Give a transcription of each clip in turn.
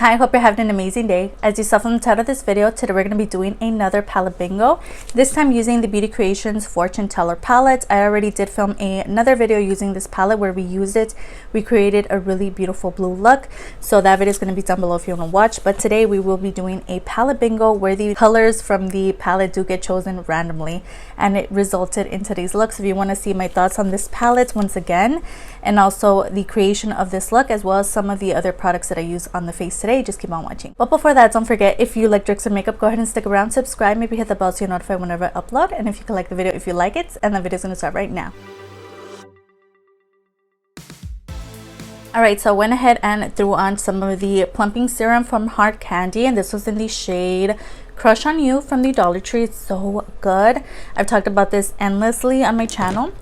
Hi, I hope you're having an amazing day. As you saw from the title of this video, today we're going to be doing another palette bingo. This time using the Beauty Creations Fortune Teller palette. I already did film another video using this palette where we used it. We created a really beautiful blue look. So that video is going to be down below if you want to watch. But today we will be doing a palette bingo where the colors from the palette do get chosen randomly. And it resulted in today's look. So if you want to see my thoughts on this palette once again, and also the creation of this look, as well as some of the other products that I use on the face today, just keep on watching. But before that, don't forget, if you like tricks and makeup, go ahead and stick around, subscribe, maybe hit the bell so you're notified whenever I upload, and if you can like the video if you like it. And the video is going to start right now. Alright, so I went ahead and threw on some of the plumping serum from Hard Candy, and this was in the shade Crush on You from the Dollar Tree. It's so good. I've talked about this endlessly on my channel.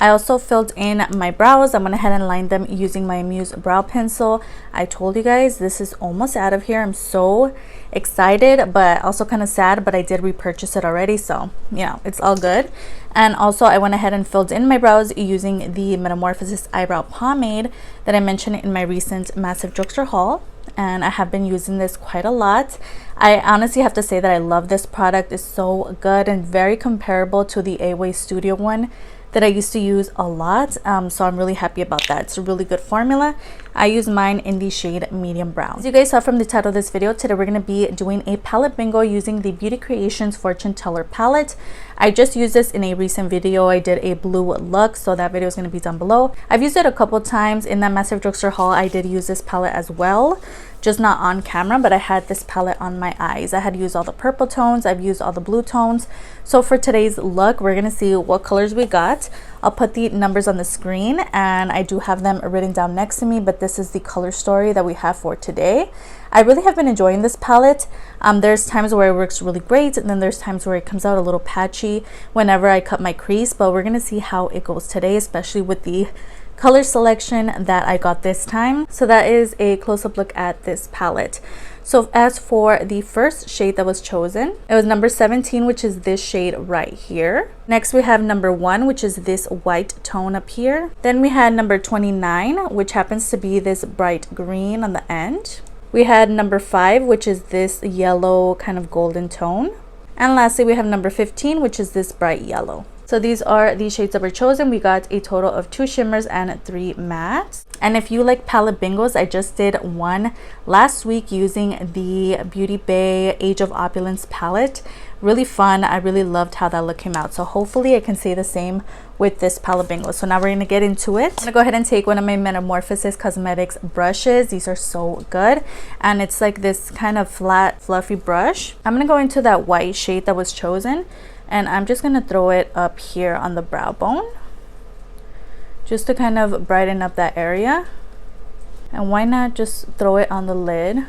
I also filled in my brows. I went ahead and lined them using my Amuse brow pencil. I told you guys this is almost out of here. I'm so excited, but also kind of sad, but I did repurchase it already, so you know, it's all good. And also I went ahead and filled in my brows using the Metamorphosis eyebrow pomade that I mentioned in my recent massive drugstore haul, and I have been using this quite a lot. I honestly have to say that I love this product. It's so good and very comparable to the Away Studio one that I used to use a lot, so I'm really happy about that. It's a really good formula. I use mine in the shade medium brown. As you guys saw from the title of this video, today we're going to be doing a palette bingo using the Beauty Creations Fortune Teller palette. I just used this in a recent video. I did a blue look, so that video is going to be down below. I've used it a couple times in that massive drugstore haul. I did use this palette as well, just not on camera, but I had this palette on my eyes. I had used all the purple tones, I've used all the blue tones. So for today's look, we're gonna see what colors we got. I'll put the numbers on the screen, and I do have them written down next to me, but this is the color story that we have for today. I really have been enjoying this palette. There's times where it works really great, and then there's times where it comes out a little patchy whenever I cut my crease, but we're gonna see how it goes today, especially with the color selection that I got this time. So that is a close-up look at this palette. So as for the first shade that was chosen, it was number 17, which is this shade right here. Next we have number 1, which is this white tone up here. Then we had number 29, which happens to be this bright green on the end. We had number 5, which is this yellow kind of golden tone. And lastly we have number 15, which is this bright yellow. So these are the shades that were chosen. We got a total of 2 shimmers and 3 mattes. And if you like palette bingos, I just did one last week using the Beauty Bay Age of Opulence palette. Really fun. I really loved how that look came out. So hopefully I can say the same with this palette bingo. So now we're going to get into it. I'm going to go ahead and take one of my Metamorphosis Cosmetics brushes. These are so good. And it's like this kind of flat, fluffy brush. I'm going to go into that white shade that was chosen, and I'm just going to throw it up here on the brow bone, just to kind of brighten up that area. And why not just throw it on the lid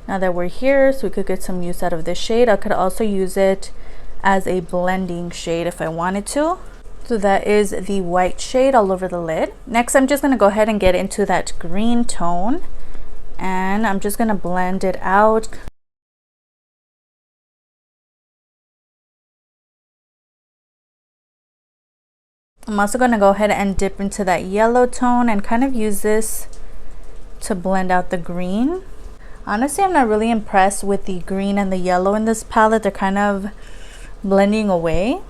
now that we're here, so we could get some use out of this shade. I could also use it as a blending shade if I wanted to. So that is the white shade all over the lid. Next I'm just going to go ahead and get into that green tone, and I'm just going to blend it out. I'm also going to go ahead and dip into that yellow tone and kind of use this to blend out the green. Honestly, I'm not really impressed with the green and the yellow in this palette. They're kind of blending away.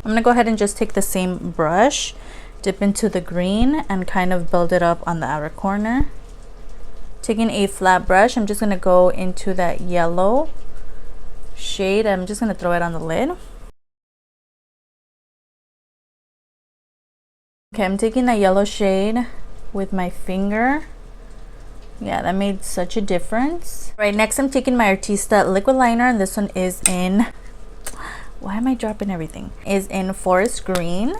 I'm going to go ahead and just take the same brush, dip into the green, and kind of build it up on the outer corner. Taking a flat brush, I'm just going to go into that yellow shade. I'm just going to throw it on the lid. Okay, I'm taking that yellow shade with my finger. Yeah, that made such a difference. Right, next I'm taking my Artista liquid liner, and this one is in, why am I dropping everything? Is in Forest Green.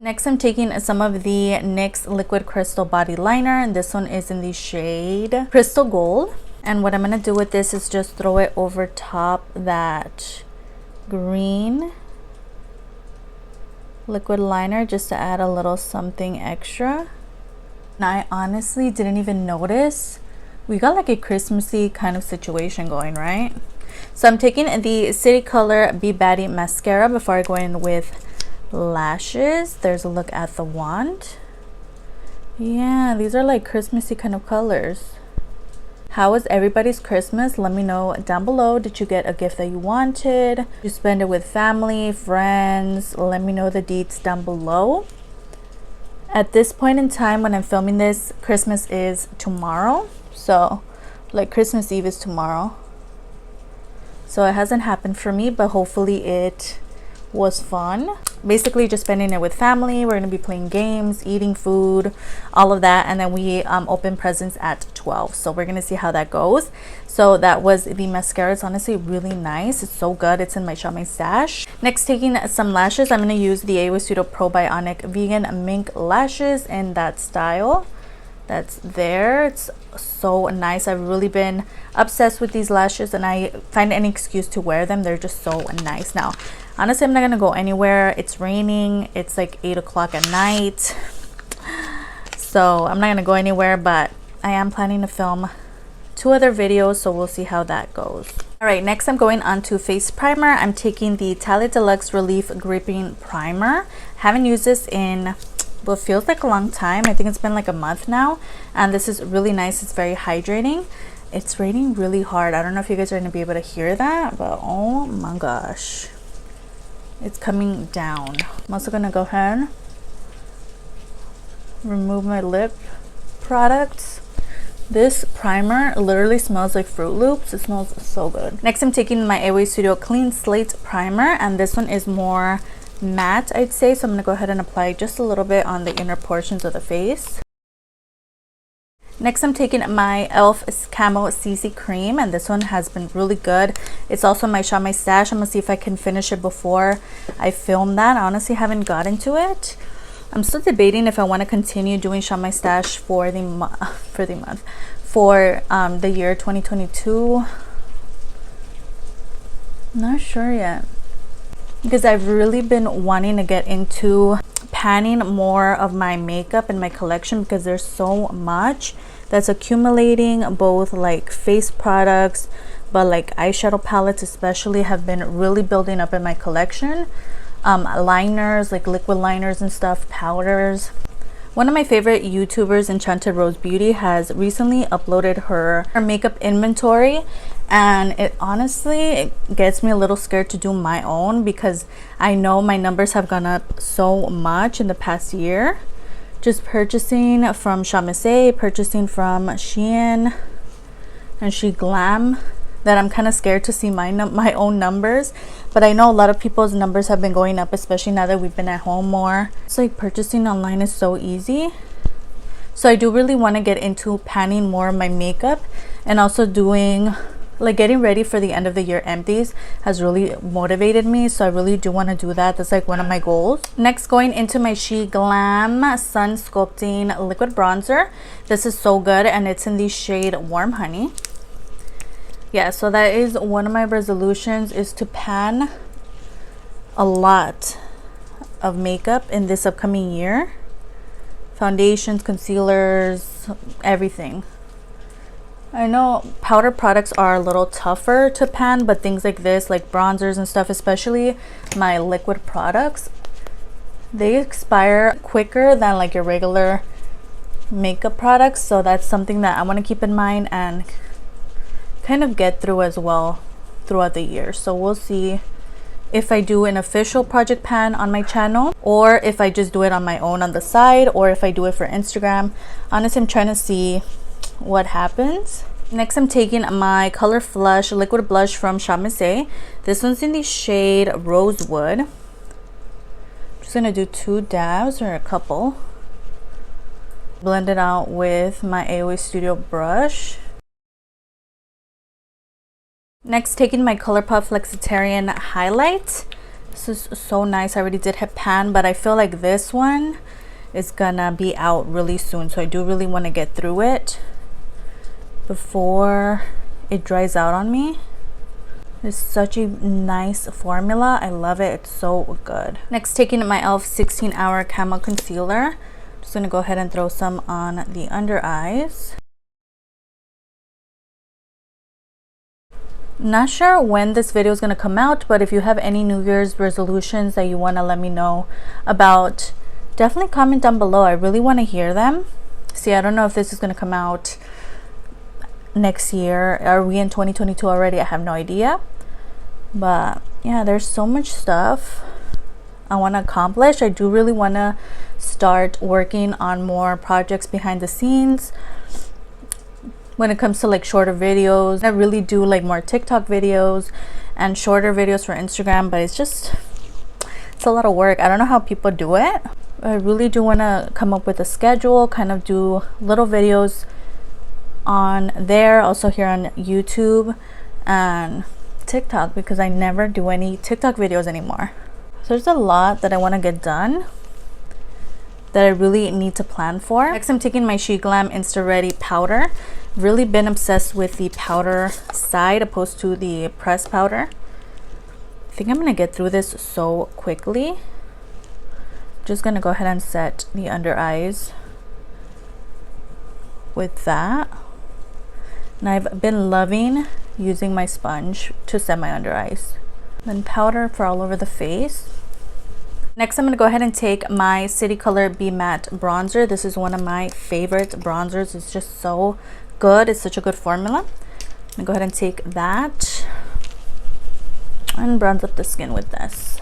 Next I'm taking some of the NYX liquid crystal body liner, and this one is in the shade Crystal Gold. And what I'm going to do with this is just throw it over top that green liquid liner, just to add a little something extra. And I honestly didn't even notice. We got like a Christmassy kind of situation going, right? So I'm taking the City Color Be Batty mascara before I go in with lashes. There's a look at the wand. Yeah, these are like Christmassy kind of colors. How was everybody's Christmas? Let me know down below. Did you get a gift that you wanted? Did you spend it with family, friends? Let me know the deets down below. At this point in time when I'm filming this, Christmas is tomorrow. So like Christmas Eve is tomorrow. So it hasn't happened for me, but hopefully it was fun. Basically just spending it with family. We're going to be playing games, eating food, all of that, and then we open presents at 12. So we're going to see how that goes. So that was the mascara. It's honestly really nice. It's so good. It's in my Xiaomi stash. Next, taking some lashes. I'm going to use the EYESHADOW Pro Bionic Vegan Mink lashes in that style. That's there. It's so nice. I've really been obsessed with these lashes, and I find any excuse to wear them. They're just so nice. Now honestly, I'm not gonna go anywhere. It's raining. It's like 8 o'clock at night, so I'm not gonna go anywhere, but I am planning to film 2 other videos, so we'll see how that goes. All right, next I'm going on to face primer. I'm taking the Italia Deluxe Relief Gripping Primer. Haven't used this in what feels like a long time. I think it's been like a month now, and this is really nice. It's very hydrating. It's raining really hard. I don't know if you guys are going to be able to hear that, but oh my gosh, it's coming down. I'm also going to go ahead, remove my lip products. This primer literally smells like Fruit Loops. It smells so good. Next, I'm taking my EYESHADOW Clean Slate Primer, and this one is more matte, I'd say, so I'm gonna go ahead and apply just a little bit on the inner portions of the face. Next, I'm taking my e.l.f. Camo CC Cream, and this one has been really good. It's also my Xiaomi stash. I'm gonna see if I can finish it before I film that. I honestly haven't gotten to it. I'm still debating if I want to continue doing Xiaomi stash for the year 2022. Not sure yet, because I've really been wanting to get into panning more of my makeup in my collection, because there's so much that's accumulating, both like face products, but like eyeshadow palettes especially have been really building up in my collection. Liners, like liquid liners and stuff, powders. One of my favorite YouTubers, Enchanted Rose Beauty, has recently uploaded her makeup inventory, and it honestly gets me a little scared to do my own, because I know my numbers have gone up so much in the past year. Just purchasing from Amuse, purchasing from Shein and SHEGLAM, that I'm kind of scared to see my own numbers. But I know a lot of people's numbers have been going up, especially now that we've been at home more. It's like purchasing online is so easy. So I do really want to get into panning more of my makeup, and also doing like getting ready for the end of the year empties has really motivated me. So I really do want to do that. That's like one of my goals. Next, going into my SHEGLAM Sun Sculpting Liquid Bronzer. This is so good, and it's in the shade Warm Honey. Yeah, so that is one of my resolutions, is to pan a lot of makeup in this upcoming year. Foundations, concealers, everything. I know powder products are a little tougher to pan, but things like this, like bronzers and stuff, especially my liquid products, they expire quicker than like your regular makeup products. So that's something that I want to keep in mind and kind of get through as well throughout the year. So we'll see if I do an official project pan on my channel, or if I just do it on my own on the side, or if I do it for Instagram. Honestly, I'm trying to see what happens. Next, I'm taking my Color Flush liquid blush from Amuse. This one's in the shade Rosewood. I'm just gonna do 2 dabs, or a couple. Blend it out with my AOA Studio brush. Next, taking my ColourPop Flexitarian highlight. This is so nice. I already did hit pan, but I feel like this one is gonna be out really soon, so I do really want to get through it before it dries out on me. It's such a nice formula. I love it. It's so good. Next, taking my e.l.f. 16-hour Camo Concealer. Just gonna go ahead and throw some on the under eyes. Not sure when this video is going to come out, but if you have any New Year's resolutions that you want to let me know about, definitely comment down below. I really want to hear them. See, I don't know if this is going to come out next year. Are we in 2022 already? I have no idea. But yeah, there's so much stuff I want to accomplish. I do really want to start working on more projects behind the scenes when it comes to like shorter videos. I really do like more TikTok videos and shorter videos for Instagram, but it's a lot of work. I don't know how people do it. I really do want to come up with a schedule, kind of do little videos on there, also here on YouTube and TikTok, because I never do any TikTok videos anymore. So there's a lot that I want to get done that I really need to plan for. Next, I'm taking my SHEGLAM Insta Ready powder. Really been obsessed with the powder side opposed to the pressed powder. I think I'm gonna get through this so quickly. Just gonna go ahead and set the under eyes with that. And I've been loving using my sponge to set my under eyes. Then powder for all over the face. Next, I'm going to go ahead and take my City Color Be Matte bronzer. This is one of my favorite bronzers. It's just so good. It's such a good formula. I'm going to go ahead and take that and bronze up the skin with this.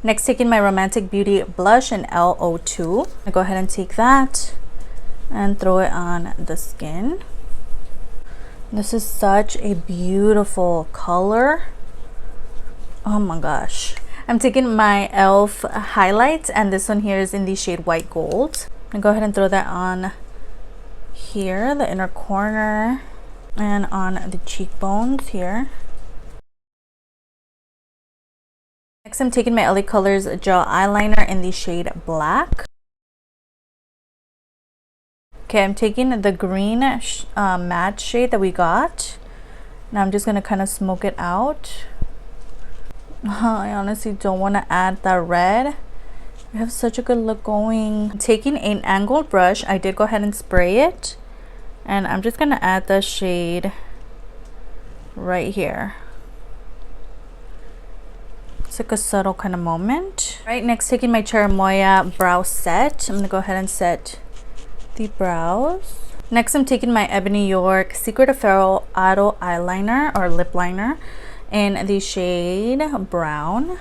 Next, taking my Romantic Beauty blush in LO2. I go ahead and take that and throw it on the skin. This is such a beautiful color. Oh my gosh. I'm taking my e.l.f. highlight, and this one here is in the shade White Gold. I'm gonna go ahead and throw that on here, the inner corner, and on the cheekbones here. Next, I'm taking my LA Colors gel eyeliner in the shade Black. Okay, I'm taking the green matte shade that we got. Now I'm just gonna kind of smoke it out. I honestly don't want to add that red. We have such a good look going. Taking an angled brush, I did go ahead and spray it, and I'm just gonna add the shade right here. It's like a subtle kind of moment. Right, next, taking my Cherimoya brow set. I'm gonna go ahead and set the brows. Next, I'm taking my Ebony York Secret of Pharaoh Auto eyeliner or lip liner in the shade Brown.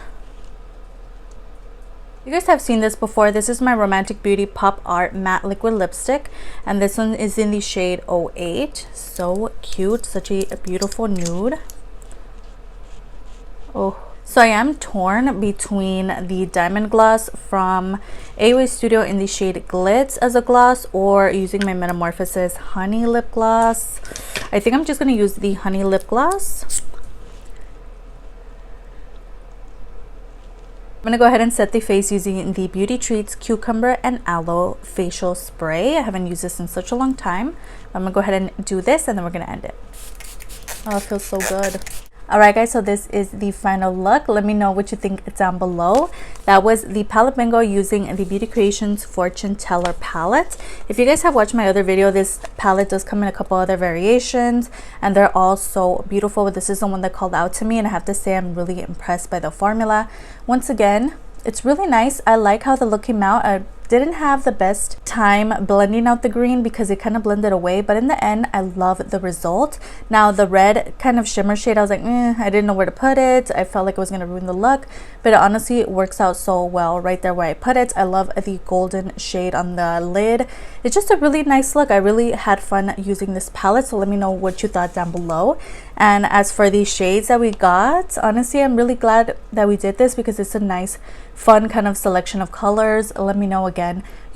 You guys have seen this before. This is my Romantic Beauty Pop Art Matte Liquid Lipstick, and this one is in the shade 08. So cute, such a beautiful nude. Oh, so I am torn between the diamond gloss from AOA Studio in the shade Glitz as a gloss, or using my Metamorphosis honey lip gloss. I think I'm just going to use the honey lip gloss. I'm going to go ahead and set the face using the Beauty Treats Cucumber and Aloe Facial Spray. I haven't used this in such a long time. I'm going to go ahead and do this, and then we're going to end it. Oh, it feels so good. Alright guys, so this is the final look. Let me know what you think down below. That was the palette bingo using the Beauty Creations Fortune Teller palette. If you guys have watched my other video, this palette does come in a couple other variations, and they're all so beautiful. This is the one that called out to me, and I have to say I'm really impressed by the formula. Once again, it's really nice. I like how the look came out. I didn't have the best time blending out the green because it kind of blended away, but in the end I love the result. Now the red kind of shimmer shade, I was like, I didn't know where to put it. I felt like it was going to ruin the look, but honestly it works out so well right there where I put it. I love the golden shade on the lid. It's just a really nice look. I really had fun using this palette, so let me know what you thought down below. And as for the shades that we got, honestly I'm really glad that we did this because it's a nice fun kind of selection of colors. Let me know again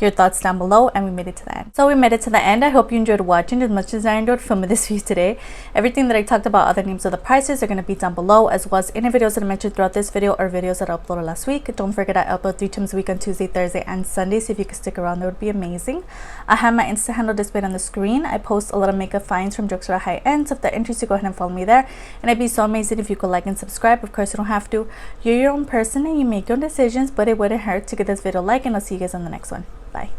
your thoughts down below, and we made it to the end. So we made it to the end. I hope you enjoyed watching as much as I enjoyed filming this for you today. Everything that I talked about, other names of the prices, are going to be down below, as well as any videos that I mentioned throughout this video or videos that I uploaded last week. Don't forget I upload 3 times a week on Tuesday, Thursday, and Sunday, so if you could stick around, that would be amazing. I have my Insta handle displayed on the screen. I post a lot of makeup finds from drugstore high end, so if that interests you, go ahead and follow me there. And it'd be so amazing if you could like and subscribe. Of course, you don't have to. You're your own person and you make your own decisions, but it wouldn't hurt to give this video a like, and I'll see you guys on the next one. Bye.